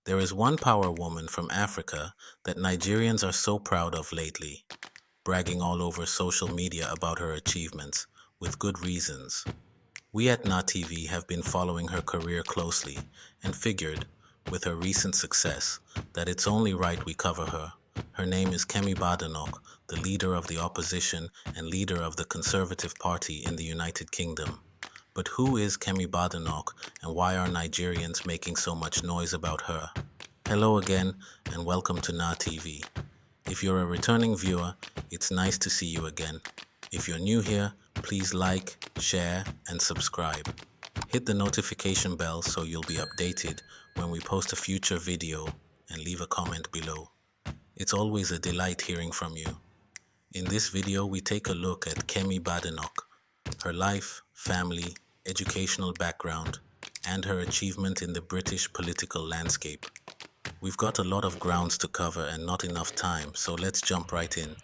There is one power woman from Africa that Nigerians are so proud of lately, bragging all over social media about her achievements, with good reasons. We at Na TV have been following her career closely and figured, with her recent success, that it's only right we cover her. Her name is Kemi Badenoch, the leader of the opposition and leader of the Conservative Party in the United Kingdom. But who is Kemi Badenoch, and why are Nigerians making so much noise about her? Hello again, and welcome to Na TV. If you're a returning viewer, it's nice to see you again. If you're new here, please like, share, and subscribe. Hit the notification bell so you'll be updated when we post a future video, and leave a comment below. It's always a delight hearing from you. In this video, we take a look at Kemi Badenoch, her life, family, educational background, and her achievement in the British political landscape. We've got a lot of grounds to cover and not enough time, so let's jump right in.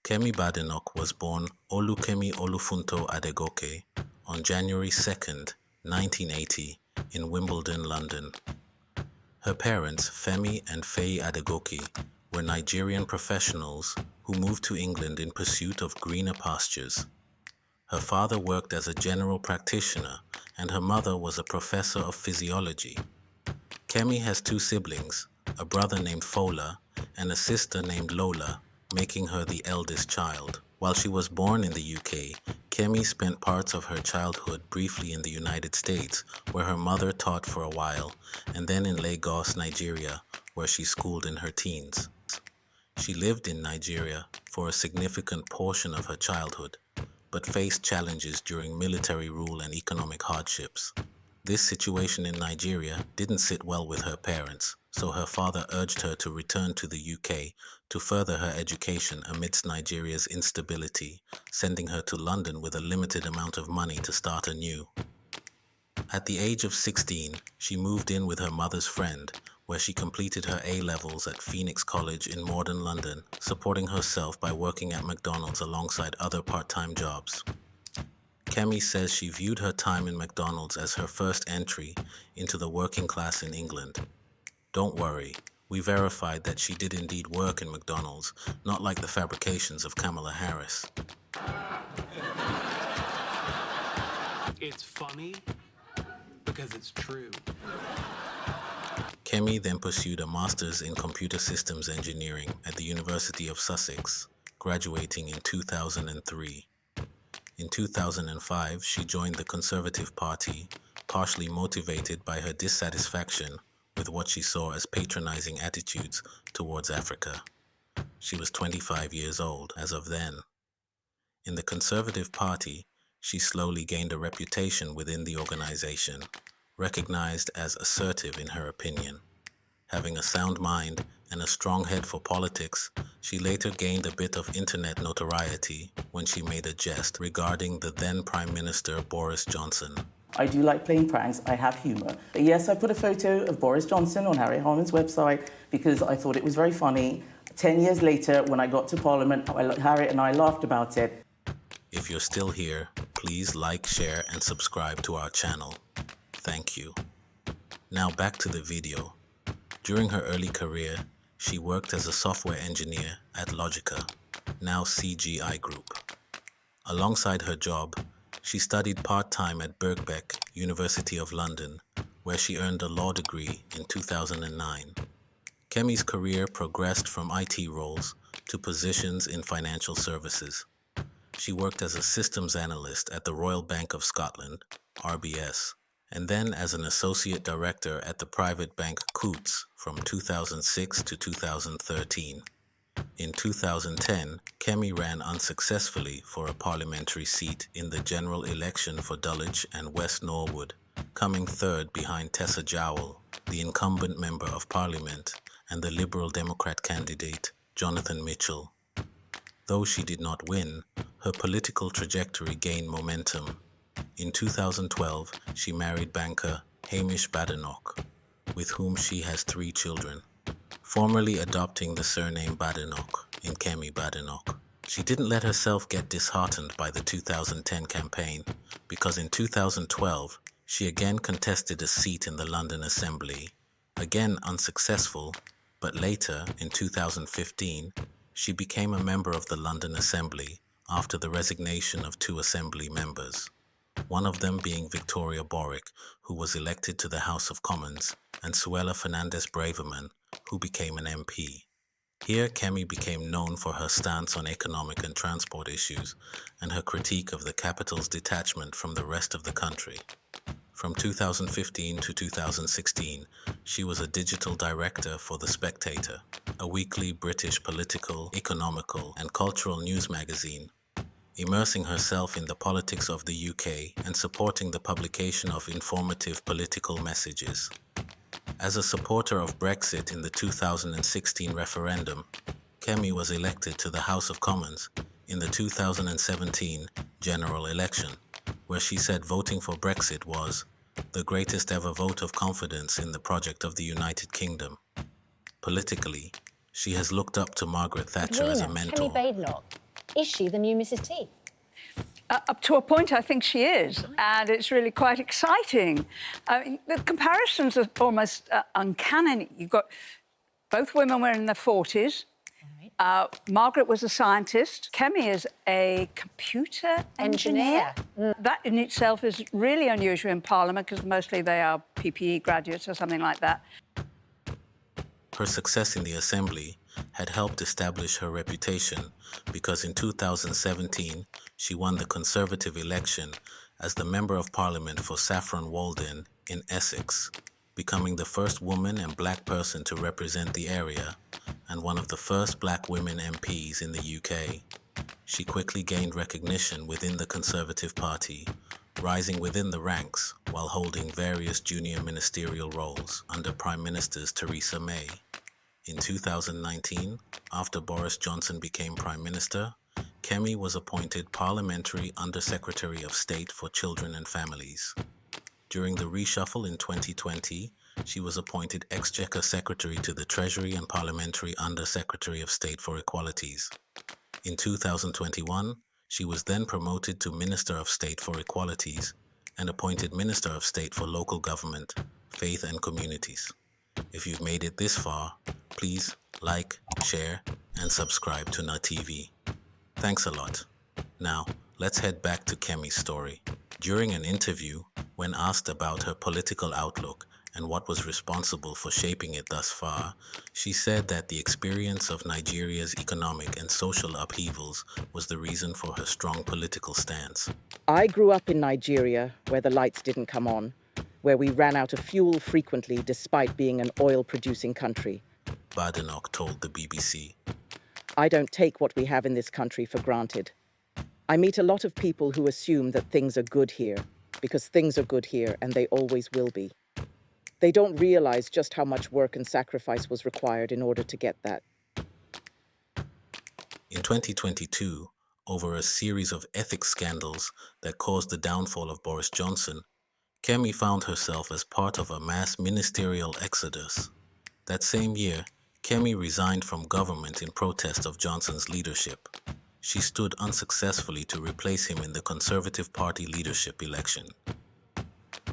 Kemi Badenoch was born Olukemi Olufunto Adegoke on January 2nd, 1980, in Wimbledon, London. Her parents, Femi and Faye Adegoke, were Nigerian professionals who moved to England in pursuit of greener pastures. Her father worked as a general practitioner, and her mother was a professor of physiology. Kemi has two siblings, a brother named Fola and a sister named Lola, making her the eldest child. While she was born in the UK, Kemi spent parts of her childhood briefly in the United States, where her mother taught for a while, and then in Lagos, Nigeria, where she schooled in her teens. She lived in Nigeria for a significant portion of her childhood, but faced challenges during military rule and economic hardships. This situation in Nigeria didn't sit well with her parents, so her father urged her to return to the UK to further her education amidst Nigeria's instability, sending her to London with a limited amount of money to start anew. At the age of 16, she moved in with her mother's friend, where she completed her A-levels at Phoenix College in Morden, London, supporting herself by working at McDonald's alongside other part-time jobs. Kemi says she viewed her time in McDonald's as her first entry into the working class in England. Don't worry, we verified that she did indeed work in McDonald's, not like the fabrications of Kamala Harris. It's funny because it's true. Kemi then pursued a master's in computer systems engineering at the University of Sussex, graduating in 2003. In 2005, she joined the Conservative Party, partially motivated by her dissatisfaction with what she saw as patronizing attitudes towards Africa. She was 25 years old as of then. In the Conservative Party, she slowly gained a reputation within the organization, recognized as assertive in her opinion. Having a sound mind and a strong head for politics, she later gained a bit of internet notoriety when she made a jest regarding the then Prime Minister Boris Johnson. I do like playing pranks, I have humour. Yes, I put a photo of Boris Johnson on Harry Harman's website because I thought it was very funny. 10 years later, when I got to Parliament, Harry and I laughed about it. If you're still here, please like, share, and subscribe to our channel. Thank you. Now back to the video. During her early career, she worked as a software engineer at Logica, now CGI Group. Alongside her job, she studied part-time at Birkbeck, University of London, where she earned a law degree in 2009. Kemi's career progressed from IT roles to positions in financial services. She worked as a systems analyst at the Royal Bank of Scotland, RBS, and then as an associate director at the private bank Coutts from 2006 to 2013. In 2010, Kemi ran unsuccessfully for a parliamentary seat in the general election for Dulwich and West Norwood, coming third behind Tessa Jowell, the incumbent Member of Parliament, and the Liberal Democrat candidate Jonathan Mitchell. Though she did not win, her political trajectory gained momentum. In 2012, she married banker Hamish Badenoch, with whom she has 3 children, formally adopting the surname Badenoch in Kemi Badenoch. She didn't let herself get disheartened by the 2010 campaign, because in 2012, She again contested a seat in the London Assembly, again unsuccessful, but later, in 2015, she became a member of the London Assembly after the resignation of two Assembly members, one of them being Victoria Borwick, who was elected to the House of Commons, and Suella Fernandes-Braverman, who became an MP. Here, Kemi became known for her stance on economic and transport issues and her critique of the capital's detachment from the rest of the country. From 2015 to 2016, she was a digital director for The Spectator, a weekly British political, economical, and cultural news magazine, immersing herself in the politics of the UK and supporting the publication of informative political messages. As a supporter of Brexit in the 2016 referendum, Kemi was elected to the House of Commons in the 2017 general election, where she said voting for Brexit was the greatest ever vote of confidence in the project of the United Kingdom. Politically, she has looked up to Margaret Thatcher as a mentor. Kemi Badenoch, is she the new Mrs. T? Up to a point, I think she is, and it's really quite exciting. I mean, the comparisons are almost uncanny. You've got both women were in their 40s. Margaret was a scientist. Kemi is a computer engineer. That in itself is really unusual in Parliament because mostly they are PPE graduates or something like that. Her success in the Assembly had helped establish her reputation because in 2017 she won the Conservative election as the Member of Parliament for Saffron Walden in Essex, becoming the first woman and black person to represent the area and one of the first black women MPs in the UK. She quickly gained recognition within the Conservative Party, rising within the ranks while holding various junior ministerial roles under Prime Ministers Theresa May. In 2019, after Boris Johnson became Prime Minister, Kemi was appointed Parliamentary Under-Secretary of State for Children and Families. During the reshuffle in 2020, she was appointed Exchequer Secretary to the Treasury and Parliamentary Under-Secretary of State for Equalities. In 2021, she was then promoted to Minister of State for Equalities and appointed Minister of State for Local Government, Faith and Communities. If you've made it this far, please like, share, and subscribe to NaTV. Thanks a lot. Now, let's head back to Kemi's story. During an interview, when asked about her political outlook and what was responsible for shaping it thus far, she said that the experience of Nigeria's economic and social upheavals was the reason for her strong political stance. I grew up in Nigeria, where the lights didn't come on, where we ran out of fuel frequently despite being an oil-producing country. Badenoch told the BBC. I don't take what we have in this country for granted. I meet a lot of people who assume that things are good here, because things are good here and they always will be. They don't realize just how much work and sacrifice was required in order to get that. In 2022, over a series of ethics scandals that caused the downfall of Boris Johnson, Kemi found herself as part of a mass ministerial exodus. That same year, Kemi resigned from government in protest of Johnson's leadership. She stood unsuccessfully to replace him in the Conservative Party leadership election.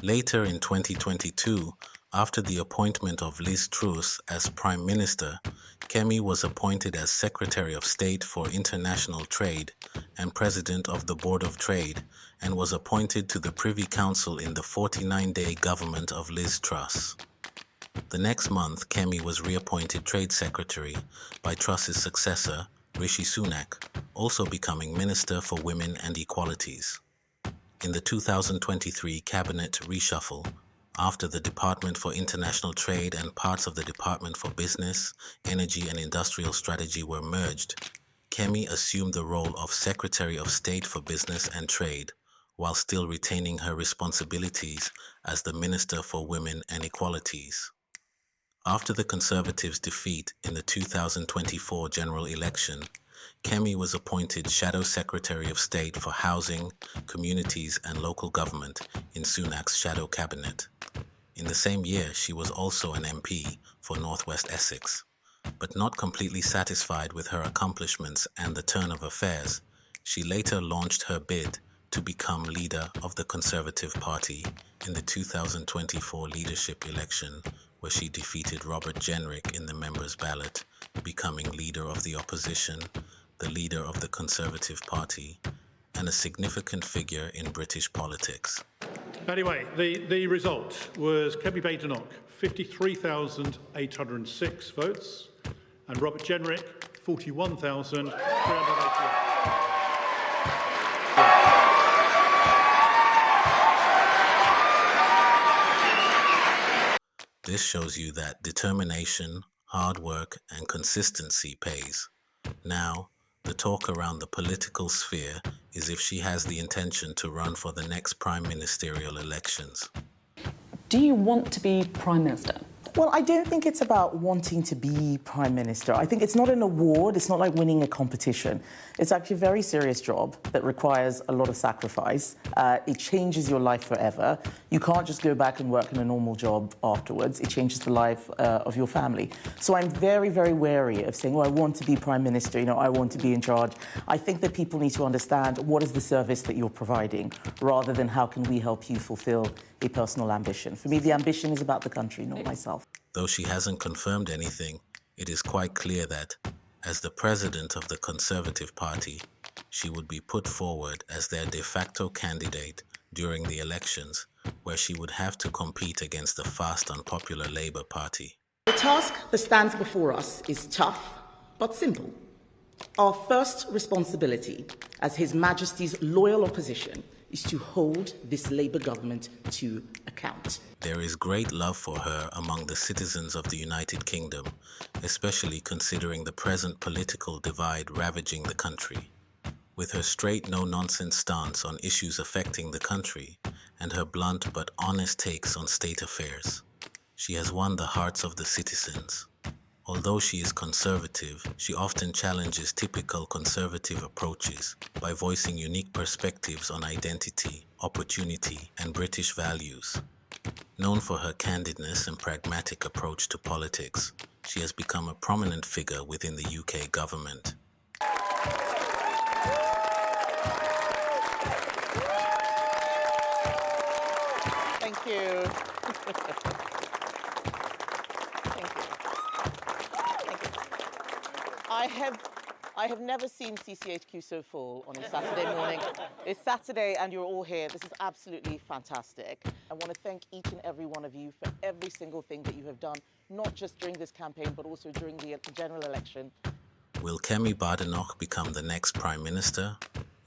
Later in 2022, after the appointment of Liz Truss as Prime Minister, Kemi was appointed as Secretary of State for International Trade and President of the Board of Trade, and was appointed to the Privy Council in the 49-day government of Liz Truss. The next month, Kemi was reappointed Trade Secretary by Truss's successor, Rishi Sunak, also becoming Minister for Women and Equalities. In the 2023 Cabinet reshuffle, after the Department for International Trade and parts of the Department for Business, Energy and Industrial Strategy were merged, Kemi assumed the role of Secretary of State for Business and Trade, while still retaining her responsibilities as the Minister for Women and Equalities. After the Conservatives' defeat in the 2024 general election, Kemi was appointed Shadow Secretary of State for Housing, Communities and Local Government in Sunak's shadow cabinet. In the same year, she was also an MP for North West Essex. But not completely satisfied with her accomplishments and the turn of affairs, she later launched her bid to become leader of the Conservative Party in the 2024 leadership election, where she defeated Robert Jenrick in the members' ballot, becoming leader of the opposition, the leader of the Conservative Party, and a significant figure in British politics. Anyway, the result was Kemi Badenoch, 53,806 votes, and Robert Jenrick, 41,388. This shows you that determination, hard work, and consistency pays. Now, the talk around the political sphere is if she has the intention to run for the next prime-ministerial elections. Do you want to be Prime Minister? Well, I don't think it's about wanting to be Prime Minister. I think it's not an award. It's not like winning a competition. It's actually a very serious job that requires a lot of sacrifice. It changes your life forever. You can't just go back and work in a normal job afterwards. It changes the life of your family. So I'm very, very wary of saying, oh, I want to be Prime Minister, I want to be in charge. I think that people need to understand what is the service that you're providing, rather than how can we help you fulfill a personal ambition. For me, the ambition is about the country, not myself. Though she hasn't confirmed anything, it is quite clear that, as the president of the Conservative Party, she would be put forward as their de facto candidate during the elections, where she would have to compete against the fast unpopular Labour Party. The task that stands before us is tough, but simple. Our first responsibility as His Majesty's loyal opposition is to hold this Labour government to account. There is great love for her among the citizens of the United Kingdom, especially considering the present political divide ravaging the country. With her straight, no-nonsense stance on issues affecting the country and her blunt but honest takes on state affairs, she has won the hearts of the citizens. Although she is conservative, she often challenges typical conservative approaches by voicing unique perspectives on identity, opportunity, and British values. Known for her candidness and pragmatic approach to politics, she has become a prominent figure within the UK government. Thank you. I have never seen CCHQ so full on a Saturday morning. It's Saturday and you're all here. This is absolutely fantastic. I want to thank each and every one of you for every single thing that you have done, not just during this campaign, but also during the general election. Will Kemi Badenoch become the next Prime Minister?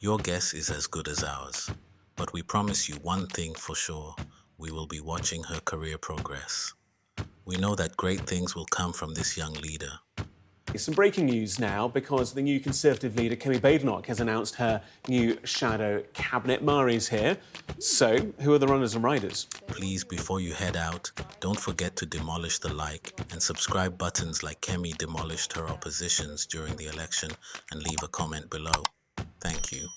Your guess is as good as ours. But we promise you one thing for sure. We will be watching her career progress. We know that great things will come from this young leader. Some breaking news now, because the new Conservative leader, Kemi Badenoch, has announced her new shadow cabinet. Mari's here. So, who are the runners and riders? Please, before you head out, don't forget to demolish the like and subscribe buttons like Kemi demolished her oppositions during the election, and leave a comment below. Thank you.